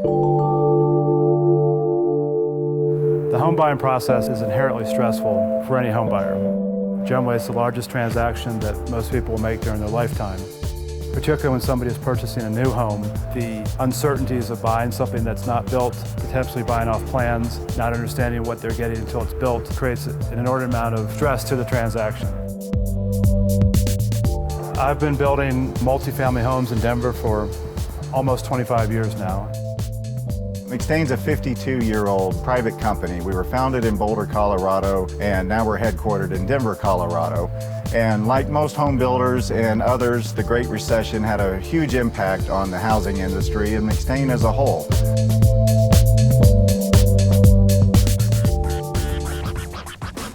The home buying process is inherently stressful for any home buyer. Generally, it's the largest transaction that most people will make during their lifetime. Particularly when somebody is purchasing a new home, the uncertainties of buying something that's not built, potentially buying off plans, not understanding what they're getting until it's built, creates an inordinate amount of stress to the transaction. I've been building multifamily homes in Denver for almost 25 years now. McFadden's a 52-year-old private company. We were founded in Boulder, Colorado, and now we're headquartered in Denver, Colorado. And like most home builders and others, the Great Recession had a huge impact on the housing industry and McFadden as a whole.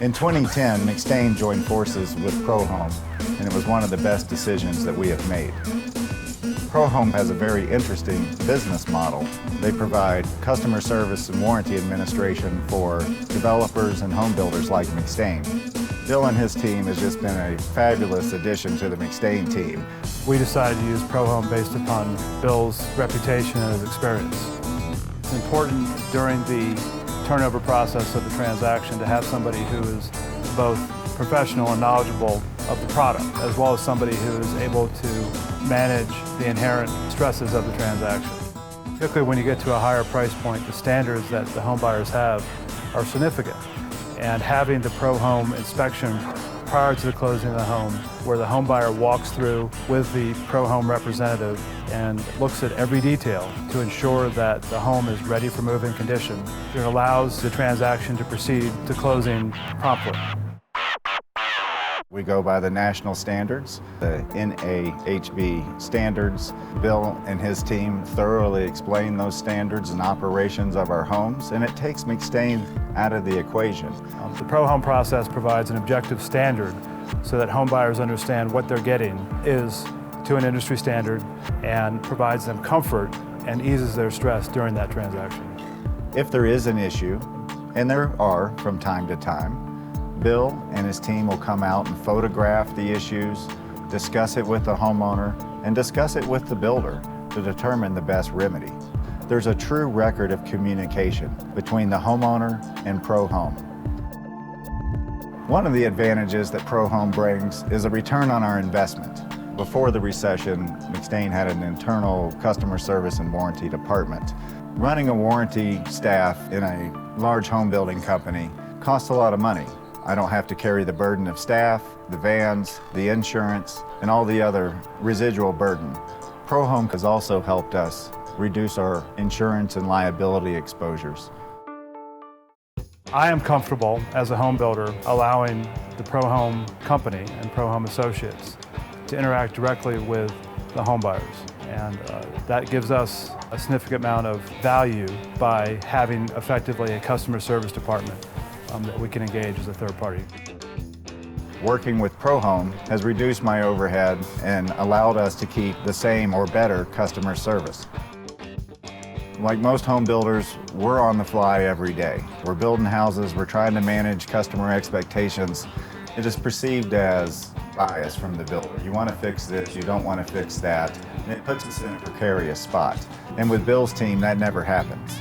In 2010, McFadden joined forces with ProHome, and it was one of the best decisions that we have made. ProHome has a very interesting business model. They provide customer service and warranty administration for developers and home builders like McFadden. Bill and his team has just been a fabulous addition to the McFadden team. We decided to use ProHome based upon Bill's reputation and his experience. It's important during the turnover process of the transaction to have somebody who is both professional and knowledgeable of the product, as well as somebody who is able to manage the inherent stresses of the transaction. Particularly when you get to a higher price point, the standards that the home buyers have are significant. And having the ProHome inspection prior to the closing of the home, where the home buyer walks through with the ProHome representative and looks at every detail to ensure that the home is ready for move-in condition, it allows the transaction to proceed to closing promptly. We go by the national standards, the NAHB standards. Bill and his team thoroughly explain those standards and operations of our homes, and it takes McFadden out of the equation. The ProHome process provides an objective standard so that home buyers understand what they're getting is to an industry standard and provides them comfort and eases their stress during that transaction. If there is an issue, and there are from time to time, Bill and his team will come out and photograph the issues, discuss it with the homeowner, and discuss it with the builder to determine the best remedy. There's a true record of communication between the homeowner and ProHome. One of the advantages that ProHome brings is a return on our investment. Before the recession, McFadden had an internal customer service and warranty department. Running a warranty staff in a large home building company costs a lot of money. I don't have to carry the burden of staff, the vans, the insurance, and all the other residual burden. ProHome has also helped us reduce our insurance and liability exposures. I am comfortable as a home builder allowing the ProHome company and ProHome associates to interact directly with the home buyers. And that gives us a significant amount of value by having effectively a customer service department that we can engage as a third party. Working with ProHome has reduced my overhead and allowed us to keep the same or better customer service. Like most home builders, we're on the fly every day. We're building houses, we're trying to manage customer expectations. It is perceived as bias from the builder. You want to fix this, you don't want to fix that, and it puts us in a precarious spot. And with Bill's team, that never happens.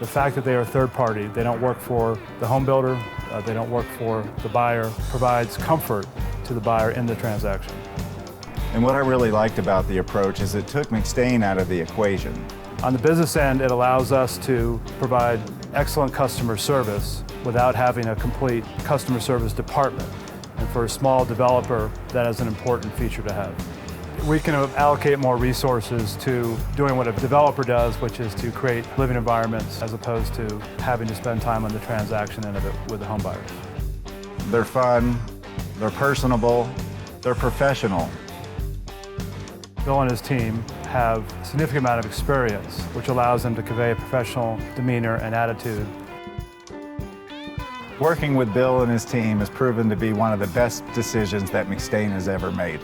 The fact that they are a third party, they don't work for the home builder, they don't work for the buyer, provides comfort to the buyer in the transaction. And what I really liked about the approach is it took McFadden out of the equation. On the business end, it allows us to provide excellent customer service without having a complete customer service department. And for a small developer, that is an important feature to have. We can allocate more resources to doing what a developer does, which is to create living environments, as opposed to having to spend time on the transaction end of it with the home buyers. They're fun, they're personable, they're professional. Bill and his team have a significant amount of experience, which allows them to convey a professional demeanor and attitude. Working with Bill and his team has proven to be one of the best decisions that McFadden has ever made.